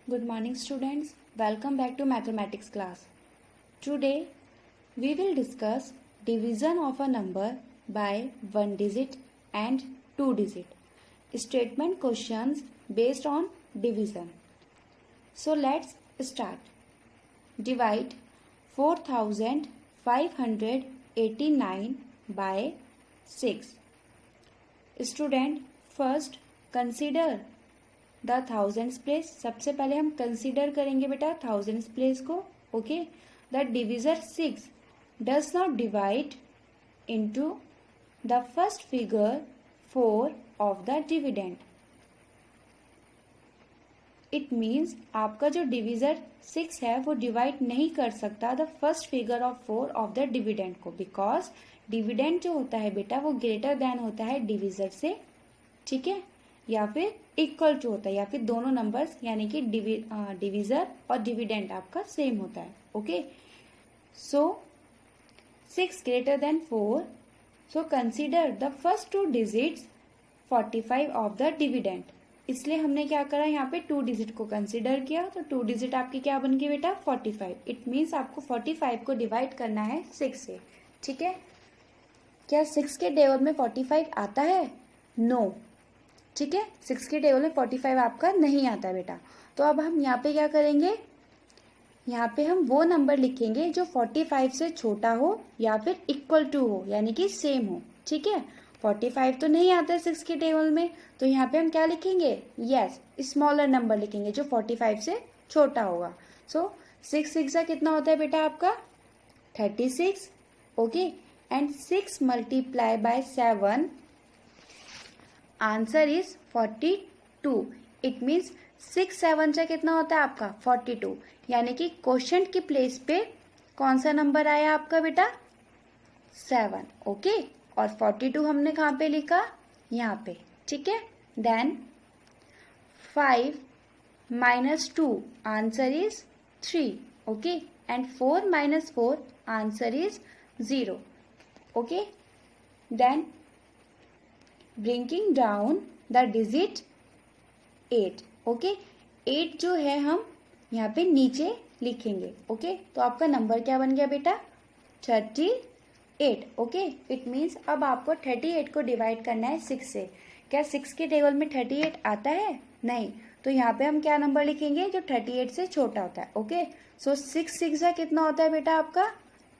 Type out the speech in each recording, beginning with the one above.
Good morning, students. Welcome back to mathematics class. Today we will discuss division of a number by one digit and two digit. Statement questions based on division. So let's start. Divide 4589 by 6. Student, first consider the thousands place. सबसे पहले हम consider करेंगे बेटा thousands place को. Okay, the divisor 6 does not divide into the first figure 4 of the dividend. It means आपका जो divisor 6 है वो डिवाइड नहीं कर सकता the first figure of 4 of the dividend को, बिकॉज डिविडेंड जो होता है बेटा वो ग्रेटर देन होता है डिविजर से. ठीक है, या फिर इक्वल टू होता है, या फिर दोनों नंबर्स यानी कि डिविजर और डिविडेंड आपका सेम होता है. Okay, so 6 greater than 4, so consider the first two digits 45 of the dividend. इसलिए हमने क्या करा, यहाँ पे 2 डिजिट को कंसीडर किया. तो 2 डिजिट आपकी क्या बन गई बेटा 45. इट मीन्स आपको 45 को डिवाइड करना है 6 से. ठीक है, क्या 6 के टेबल में 45 आता है? नो. ठीक है, 6 के टेबल में 45 आपका नहीं आता है बेटा. तो अब हम यहाँ पे क्या करेंगे, यहाँ पे हम वो नंबर लिखेंगे जो 45 से छोटा हो या फिर इक्वल टू हो, यानी कि सेम हो. ठीक है, 45 तो नहीं आता है 6 के टेबल में, तो यहाँ पे हम क्या लिखेंगे, यस स्मॉलर नंबर लिखेंगे जो 45 से छोटा होगा. सो 6 6 कितना होता है बेटा आपका 36. Okay, and 6 multiply by 7, answer is 42. It means 6 7 से कितना होता है आपका 42, यानी कि क्वोशंट की प्लेस पे कौन सा नंबर आया आपका बेटा 7. ओके, और 42 हमने कहाँ पे लिखा, यहाँ पे. ठीक है, then 5 minus 2 answer is 3. Okay, and 4 minus 4 answer is 0. Okay, then bringing down the digit 8. Okay, 8 जो है हम यहाँ पे नीचे लिखेंगे. ओके, तो आपका नंबर क्या बन गया बेटा 38. ओके, इट मीन्स अब आपको 38 को डिवाइड करना है 6 से. क्या 6 के टेबल में 38 आता है? नहीं. तो यहाँ पे हम क्या नंबर लिखेंगे जो 38 से छोटा होता है. ओके, सो 6 6 कितना होता है बेटा आपका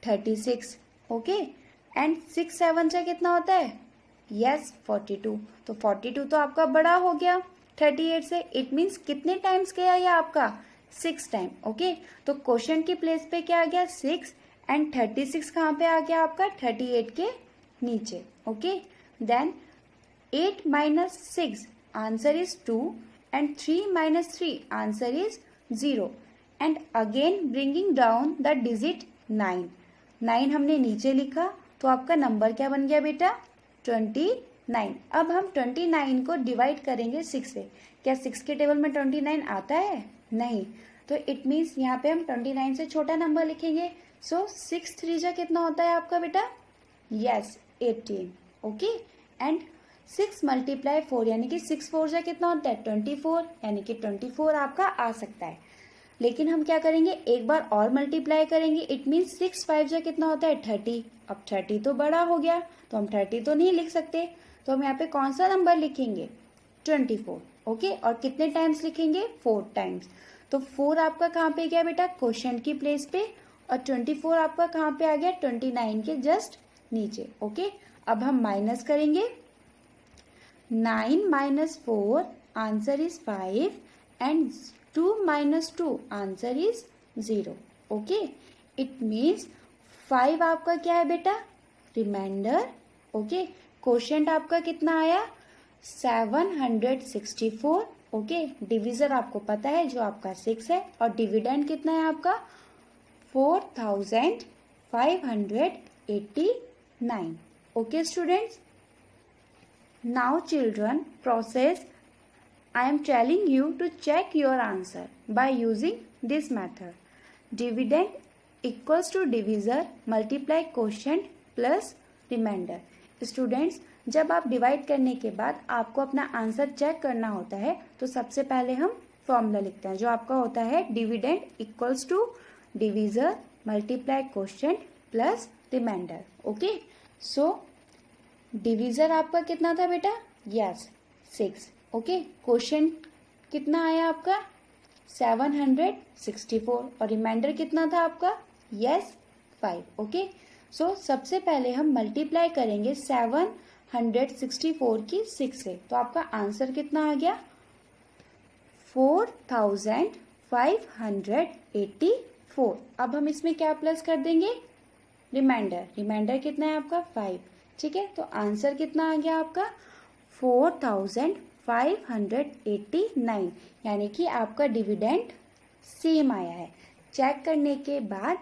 36. ओके, एंड 6 7 से कितना होता है, यस 42. तो 42 तो आपका बड़ा हो गया 38 से. इट मीन्स कितने टाइम्स गया ये आपका 6 टाइम. ओके, तो क्वेश्चन की प्लेस पे क्या आ गया 6, एंड 36 कहाँ पे आ गया आपका 38 के नीचे. Okay, then 8 minus 6 answer is 2, and 3 minus 3 answer is 0. And again bringing down the digit 9. 9 हमने नीचे लिखा, तो आपका नंबर क्या बन गया बेटा 29. अब हम 29 को डिवाइड करेंगे 6 से. क्या 6 के टेबल में 29 आता है? नहीं. तो इट मीन्स यहाँ पे हम 29 से छोटा नंबर लिखेंगे. सो 6 3 कितना होता है आपका बेटा, यस 18. ओके, एंड 6 मल्टीप्लाई 4 यानी कि 6 4 कितना होता है 24, यानी कि 24 आपका आ सकता है. लेकिन हम क्या करेंगे, एक बार और मल्टीप्लाई करेंगे. इट मीन्स 6 5 कितना होता है 30. अब 30 तो बड़ा हो गया, तो हम 30 तो नहीं लिख सकते. तो हम यहाँ पे कौन सा नंबर लिखेंगे 24. ओके, और कितने टाइम्स लिखेंगे 4 टाइम्स. तो 4 आपका कहाँ पे गया बेटा क्वोशंट की प्लेस पे, और 24 आपका कहाँ पे आ गया 29 के जस्ट नीचे. ओके, अब हम माइनस करेंगे. 9 minus 4 answer is 5, and 2 minus 2 answer is 0. Okay, it means 5 आपका क्या है बेटा रिमाइंडर. ओके, क्वोशंट आपका कितना आया 764. ओके, डिविजर आपको पता है जो आपका 6 है, और डिविडेंड कितना है आपका 4589. Okay students, now children process, I am telling you to check your answer by using this method. Dividend equals to divisor multiply quotient plus remainder. Students, जब आप डिवाइड करने के बाद आपको अपना आंसर चेक करना होता है, तो सबसे पहले हम फॉर्मूला लिखते हैं जो आपका होता है dividend equals to divisor multiply quotient plus remainder. Okay, so divisor आपका कितना था बेटा? यस 6। ओके, क्वोशिएंट कितना आया आपका? 764 और रिमाइंडर कितना था आपका? यस 5। ओके, सो सबसे पहले हम मल्टीप्लाई करेंगे 764 की 6 से, तो आपका आंसर कितना आ गया? 4584। अब हम इसमें क्या प्लस कर देंगे? रिमाइंडर। रिमाइंडर कितना है आपका? 5। ठीक है, तो आंसर कितना आ गया आपका? 4589, यानी कि आपका डिविडेंड सेम आया है। चेक करने के बाद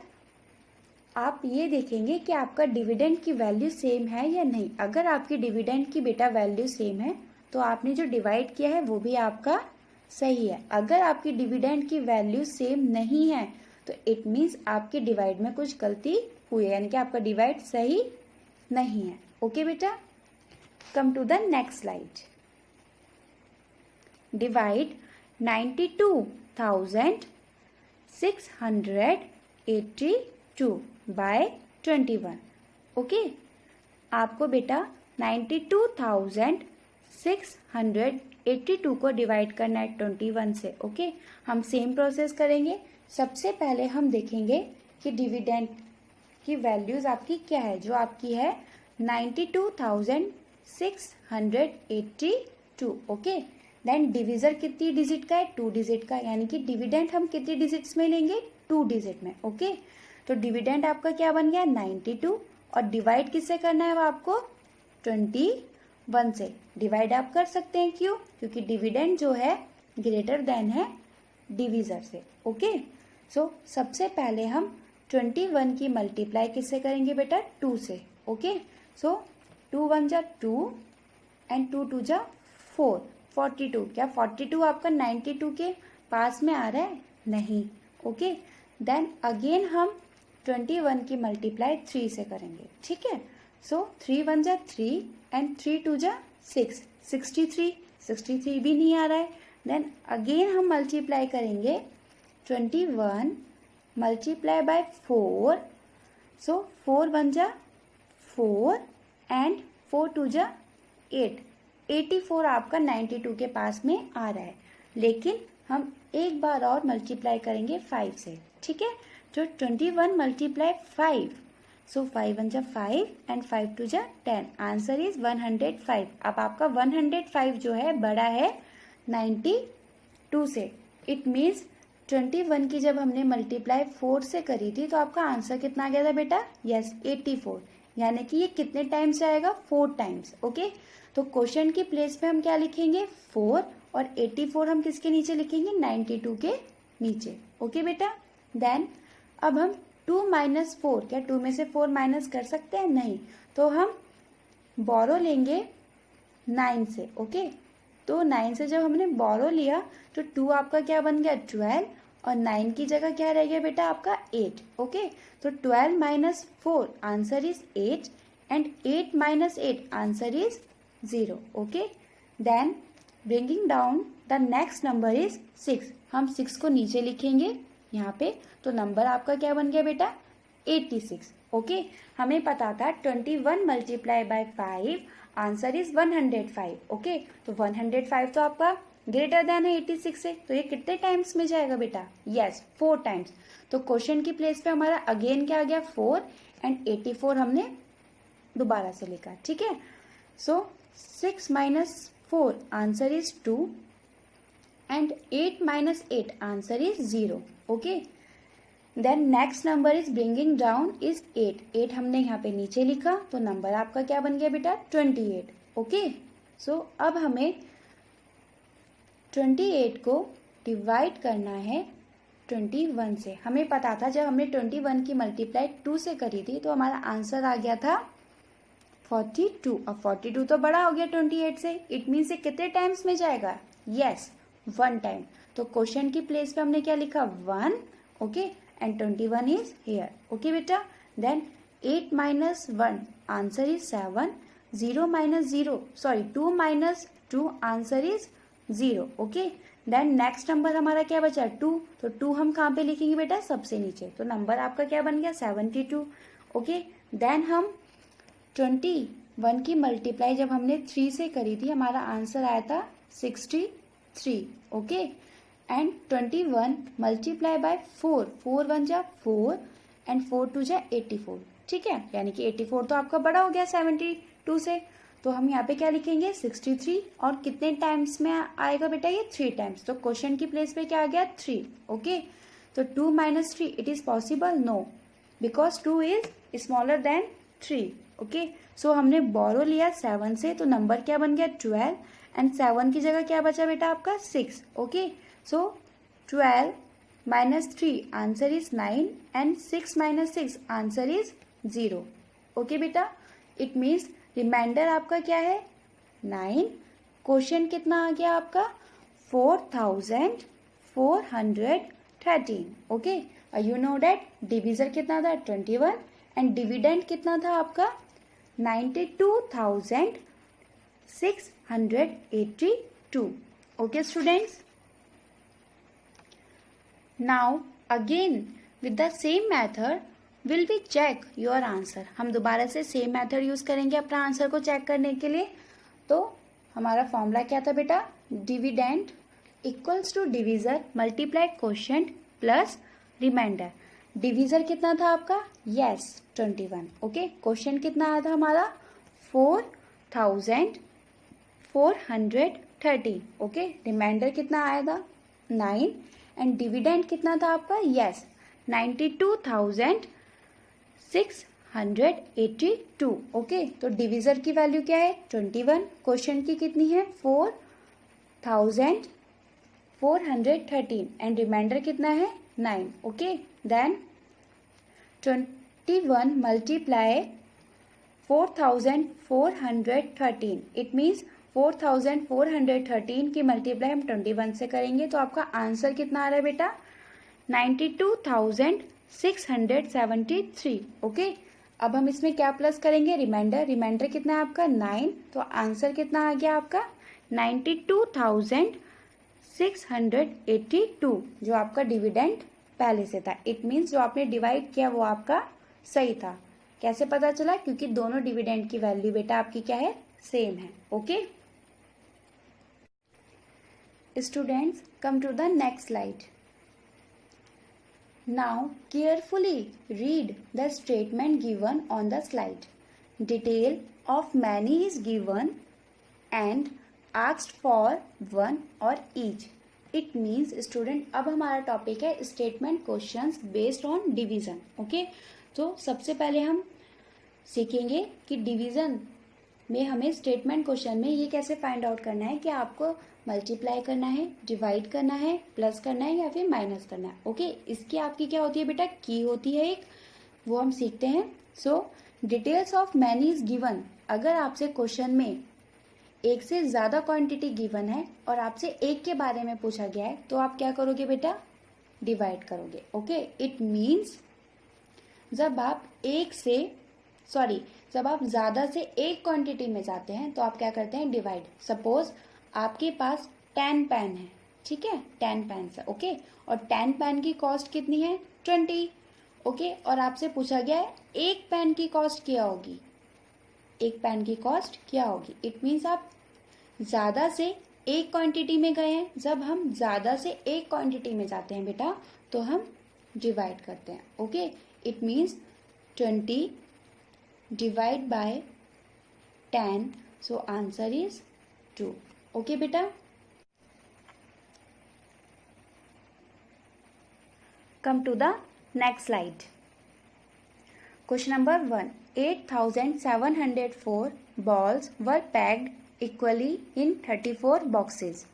आप ये देखेंगे कि आपका डिविडेंड की वैल्यू सेम है या नहीं। अगर आपकी डिविडेंड की बेटा वैल्यू सेम है तो आपने जो डिवाइड किया है वो भी आपका सही है। अगर आपकी डिविडेंड की वैल्यू सेम नहीं है तो इट मीन्स आपके डिवाइड में कुछ गलती हुई है, यानी कि आपका डिवाइड सही नहीं है। ओके बेटा, come to the next slide. Divide 92,682 by 21। Okay, आपको बेटा 92,682 को डिवाइड करना है 21 से। ओके, हम सेम प्रोसेस करेंगे। सबसे पहले हम देखेंगे कि डिविडेंड की वैल्यूज आपकी क्या है, जो आपकी है 92,682। ओके, देन डिविजर कितनी डिजिट का है? 2 डिजिट का, यानी कि डिविडेंड हम कितनी डिजिट्स में लेंगे? 2 डिजिट में। ओके, तो डिविडेंड आपका क्या बन गया? 92, और डिवाइड किससे करना है? वो आपको 21 से डिवाइड आप कर सकते हैं। क्यों? क्योंकि डिविडेंड जो है ग्रेटर देन है डिविजर से। ओके, सो सबसे पहले हम 21 की मल्टीप्लाई किससे करेंगे बेटा? 2 से। ओके, सो 2 1 जा 2 एंड 2 2 जा 4, 42। क्या 42 आपका 92 के पास में आ रहा है? नहीं। ओके, देन अगेन हम 21 की मल्टीप्लाई 3 से करेंगे। ठीक है, सो 3 1 जा 3 एंड 3 2 जा 6, 63 भी नहीं आ रहा है। देन अगेन हम मल्टीप्लाई करेंगे 21 मल्टीप्लाई बाय 4, सो 4 1 जा 4 एंड 4 2 जा 8, 84 आपका 92 के पास में आ रहा है। लेकिन हम एक बार और मल्टीप्लाई करेंगे 5 से। ठीक है, जो 21 मल्टीप्लाई 5, सो 5 1 जा 5 एंड 5 2 जा 10, आंसर इज 105। अब आपका 105 जो है बड़ा है 92 से। इट मीन्स 21 की जब हमने मल्टीप्लाई 4 से करी थी तो आपका आंसर कितना आ गया था बेटा? यस 84, यानी कि ये कितने टाइम्स से आएगा? 4 टाइम्स। ओके, तो क्वेश्चन की प्लेस पे हम क्या लिखेंगे? 4, और 84 हम किसके नीचे लिखेंगे? 92 के नीचे। ओके बेटा, देन अब हम 2 - 4, क्या 2 में से 4 माइनस कर सकते हैं? नहीं, तो हम बोरो लेंगे 9 से। ओके, तो 9 से जब हमने बोरो लिया तो 2 आपका क्या बन गया? 12, और 9 की जगह क्या रह गया बेटा? आपका 8। ओके, तो 12 - 4 answer is 8 and 8 - 8 answer is 0। Okay, then bringing down the next number is 6। हम 6 को नीचे लिखेंगे यहाँ पे, तो नंबर आपका क्या बन गया बेटा? 86। ओके, हमें पता था 21 multiply by 5 answer is 105। Okay, तो 105 तो आपका ग्रेटर देन है 86 से, तो ये कितने टाइम्स में जाएगा बेटा? Yes 4 times. तो क्वेश्चन की प्लेस पे हमारा अगेन क्या आ गया? 4 एंड 84 हमने दोबारा से लिखा। ठीक है, so 6 - 4 answer is 2 and 8 - 8 answer is 0। Okay, then next number is bringing down is 8। 8 हमने यहाँ पे नीचे लिखा, तो नंबर आपका क्या बन गया बेटा? 28। ओके, सो अब हमें 28 को डिवाइड करना है 21 से। हमें पता था जब हमने 21 की मल्टीप्लाई 2 से करी थी तो हमारा आंसर आ गया था 42। अब 42 तो बड़ा हो गया 28 से, इट मीन्स ये कितने टाइम्स में जाएगा? Yes 1 time. तो क्वेश्चन की प्लेस पे हमने क्या लिखा? 1। Okay, and 21 is here. Okay बेटा, then 8 - 1 answer is 7, 2 - 2 answer is 0। Okay, then next number हमारा क्या बचा 2, तो 2 हम कहाँ पे लिखेंगे बेटा, सबसे नीचे, तो नंबर आपका क्या बन गया 72। ओके, देन हम 21 की मल्टीप्लाई जब हमने 3 से करी थी हमारा आंसर आया था 63। ओके, एंड 21 मल्टीप्लाई बाय 4, 4 1 जा 4 एंड 4 2 जा 84। ठीक है, यानी कि 84 तो आपका बड़ा हो गया 72 से, तो हम यहाँ पे क्या लिखेंगे 63, और कितने टाइम्स में आएगा बेटा ये 3 टाइम्स, तो क्वेश्चन की प्लेस पे क्या आ गया 3। ओके, तो 2 - 3 it is possible, no, because 2 is smaller than 3। Okay, so हमने बोरो लिया 7 से, तो नंबर क्या बन गया 12, एंड 7 की जगह क्या बचा बेटा आपका 6। Okay, so 12 - 3 answer is 9 and 6 - 6 answer is 0। Okay बेटा, इट मीन्स रिमाइंडर आपका क्या है 9, क्वेश्चन कितना आ गया आपका 4413। ओके, और यू नो डेट डिविजर कितना था 21 एंड डिविडेंड कितना था आपका 92,682। Okay students, now again with the same method will we check your answer. हम दोबारा से सेम मेथड यूज करेंगे अपना आंसर को चेक करने के लिए। तो हमारा फॉर्मूला क्या था बेटा, dividend equals to divisor multiply quotient plus remainder. Divisor कितना था आपका, यस 21। ओके, क्वोशिएंट कितना आया था हमारा 4413। ओके, रिमाइंडर कितना आया था 9, एंड डिविडेंड कितना था आपका, यस 92,682। ओके, तो डिविजर की वैल्यू क्या है 21, क्वोशिएंट की कितनी है 4413, एंड रिमाइंडर कितना है 9। Okay, then 21 multiply 4413, it means 4413 की मल्टीप्लाई हम 21 से करेंगे, तो आपका आंसर कितना आ रहा है बेटा 92,673। ओके, अब हम इसमें क्या प्लस करेंगे रिमाइंडर, रिमाइंडर कितना है आपका 9, तो आंसर कितना आ गया आपका 92,682, जो आपका डिविडेंड पहले से था। इट मीन्स जो आपने डिवाइड किया वो आपका सही था। कैसे पता चला, क्योंकि दोनों डिविडेंड की वैल्यू बेटा आपकी क्या है, सेम है। Okay students, come to the next slide. Now carefully read the statement given on the slide. Detail of many is given and asked for one or each. It means student, अब हमारा topic है statement questions based on division. Okay, तो सबसे पहले हम सीखेंगे कि division में हमें स्टेटमेंट क्वेश्चन में ये कैसे फाइंड आउट करना है कि आपको मल्टीप्लाई करना है, डिवाइड करना है, प्लस करना है या फिर माइनस करना है। ओके, इसकी आपकी क्या होती है बेटा, की होती है एक, वो हम सीखते हैं। So details of many is given, अगर आपसे क्वेश्चन में एक से ज्यादा क्वांटिटी गिवन है और आपसे एक के बारे में पूछा गया है, तो आप क्या करोगे बेटा, डिवाइड करोगे। ओके, इट मीन्स जब आप जब आप ज्यादा से एक क्वांटिटी में जाते हैं तो आप क्या करते हैं, डिवाइड। सपोज आपके पास 10 पेन है, ठीक है, 10 पेन है। ओके, और 10 पेन की कॉस्ट कितनी है 20। ओके, और आपसे पूछा गया है एक पेन की कॉस्ट क्या होगी, एक पेन की कॉस्ट क्या होगी। इट मीन्स आप ज्यादा से एक क्वांटिटी में गए हैं। जब हम ज्यादा से एक क्वांटिटी में जाते हैं बेटा तो हम डिवाइड करते हैं। Okay, it means 20 divide by 10, so answer is 2। Okay बेटा, come to the next slide. Question number 1, 8,704 balls were packed equally in 34 boxes.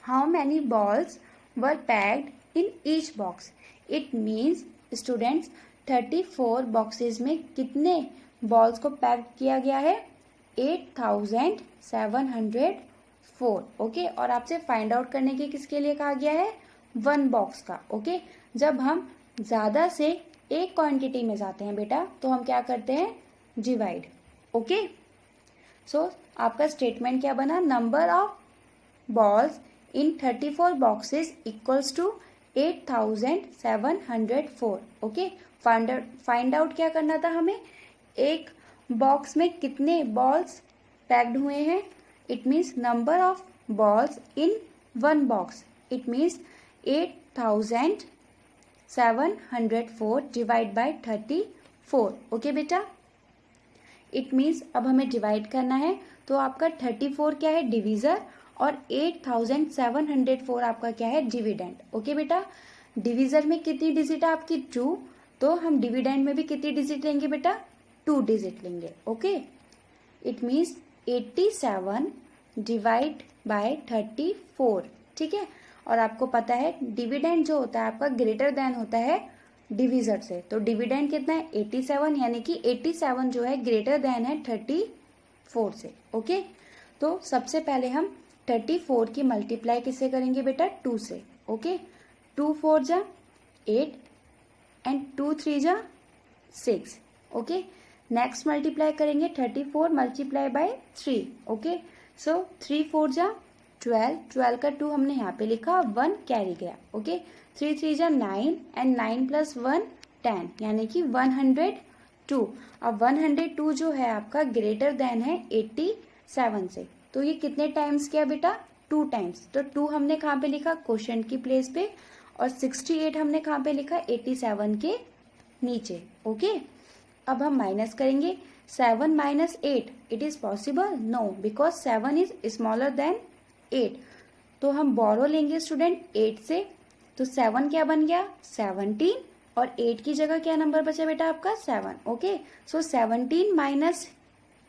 How many balls were packed in each box? It means students 34 boxes में कितने balls को pack किया गया है 8,704। Okay, और आपसे find out करने के किसके लिए कहा गया है, 1 बॉक्स का। ओके, जब हम ज्यादा से एक क्वांटिटी में जाते हैं बेटा तो हम क्या करते हैं, डिवाइड। ओके, सो आपका स्टेटमेंट क्या बना, number of balls in 34 boxes equals to 8704. Okay, find out क्या करना था हमें, एक बॉक्स में कितने बॉल्स पैक्ड हुए हैं. It means number of balls in one box. It means 8704 divide by 34. Okay बेटा, इट मीन्स अब हमें डिवाइड करना है. तो आपका 34 क्या है, डिवीजर, और 8704 आपका क्या है, डिविडेंड. ओके बेटा, डिवीजर में कितनी डिजिट है आपकी, 2. तो हम डिविडेंड में भी कितनी डिजिट लेंगे बेटा, 2 डिजिट लेंगे. Okay, it means 87 divide by 34. ठीक है, और आपको पता है डिविडेंड जो होता है आपका ग्रेटर देन होता है डिविजर से. तो डिविडेंड कितना है, 87, यानी कि 87 जो है ग्रेटर देन है 34 से. ओके, तो सबसे पहले हम 34 की मल्टीप्लाई किससे करेंगे बेटा, 2 से. ओके, 2 4 जा 8 एंड 2 3 जा 6. ओके, नेक्स्ट मल्टीप्लाई करेंगे 34 मल्टीप्लाई बाय 3. ओके, सो 3 4 जा 12, 12 का 2 हमने यहाँ पे लिखा, 1 कैरी गया. ओके, 3 3 जा 9 एंड 9 प्लस 1 10, यानी कि 102. अब 102 जो है आपका ग्रेटर देन है 87 से. तो ये कितने टाइम्स किया बेटा, 2 टाइम्स. तो 2 हमने कहाँ पे लिखा, क्वोशंट की प्लेस पे, और 68 हमने कहाँ पे लिखा, 87 के नीचे. ओके, अब हम माइनस करेंगे. 7 minus 8, it is possible, no, because 7 is smaller than 8. तो हम बोरो लेंगे स्टूडेंट 8 से. तो 7 क्या बन गया, 17, और 8 की जगह क्या नंबर बचा बेटा आपका, 7. Okay, so 17 minus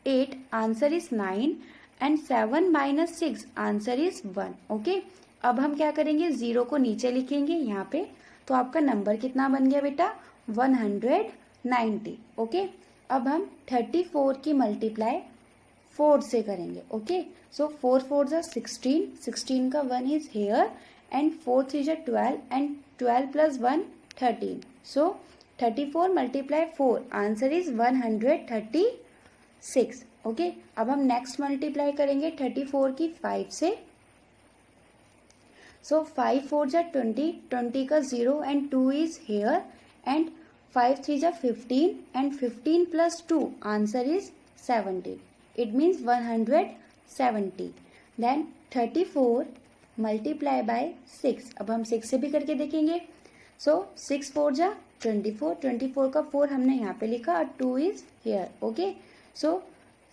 8 answer is 9 and 7 minus 6 answer is 1. Okay, अब हम क्या करेंगे, 0 को नीचे लिखेंगे यहाँ पे. तो आपका नंबर कितना बन गया बेटा, 190. ओके, अब हम 34 की मल्टीप्लाई 4 से करेंगे. ओके, सो 4 4 जा 16, 16 का 1 इज हेयर, एंड 4 3 जा 12, and 12 plus 1 13. So 34 multiply 4 answer is 136. Okay, अब हम नेक्स्ट मल्टीप्लाई करेंगे 34 की 5 से. सो 5 4 जा 20, 20 का 0 एंड 2 इज हेयर, एंड 5 3 जा 15, and 15 plus 2 answer is 17. It means 170. Then 34 multiply by 6. अब हम 6 से भी करके देखेंगे. सो 6 4 जा 24, 24 का 4 हमने यहाँ पे लिखा, और 2 is here. Okay, so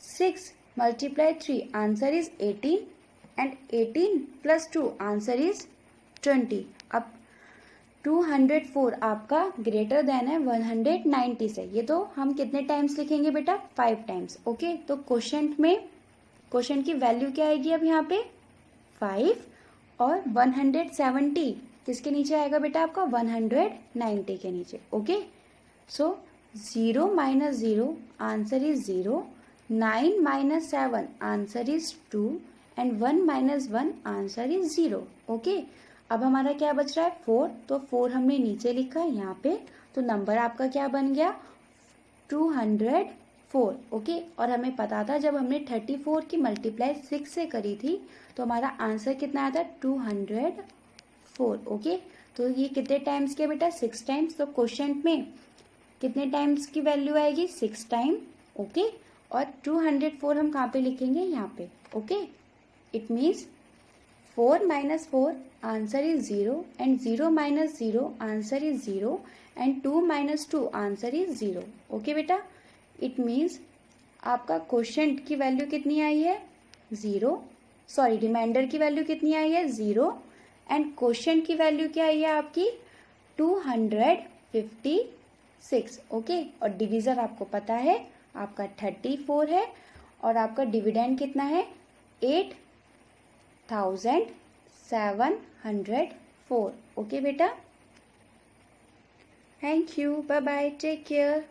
6 multiply 3 answer is 18, and 18 plus 2 answer is 20. अब 204 आपका ग्रेटर देन है 190 से. ये तो हम कितने टाइम्स लिखेंगे बेटा, 5 टाइम्स. ओके, तो क्वोशंट में, क्वोशंट की वैल्यू क्या आएगी अब यहाँ पे, 5, और 170 किसके नीचे आएगा बेटा आपका, 190 के नीचे. Okay, so 0 minus 0 answer is 0, 9 minus 7 answer is 2, and 1 minus 1 answer is 0. Okay, अब हमारा क्या बच रहा है, 4. तो 4 हमने नीचे लिखा है यहाँ पे. तो नंबर आपका क्या बन गया, 204. ओके, और हमें पता था जब हमने 34 की मल्टीप्लाई 6 से करी थी तो हमारा आंसर कितना आया था, 204. ओके, तो ये कितने टाइम्स किया बेटा, 6 टाइम्स. तो क्वोशंट में कितने टाइम्स की वैल्यू आएगी, 6 टाइम. ओके, और 204 हम कहाँ पे लिखेंगे, यहाँ पे. Okay, it means 4 minus 4 answer is 0, and 0 minus 0 answer is 0, and 2 minus 2 answer is 0. Okay बेटा, इट मीन्स आपका क्वोशंट की वैल्यू कितनी आई है, 0, सॉरी रिमाइंडर की वैल्यू कितनी आई है, 0, एंड क्वोशंट की वैल्यू क्या आई है आपकी, 256. ओके, और डिविजर आपको पता है आपका 34 है, और आपका डिविडेंड कितना है, 8704. ओके बेटा, thank you, bye bye, take care.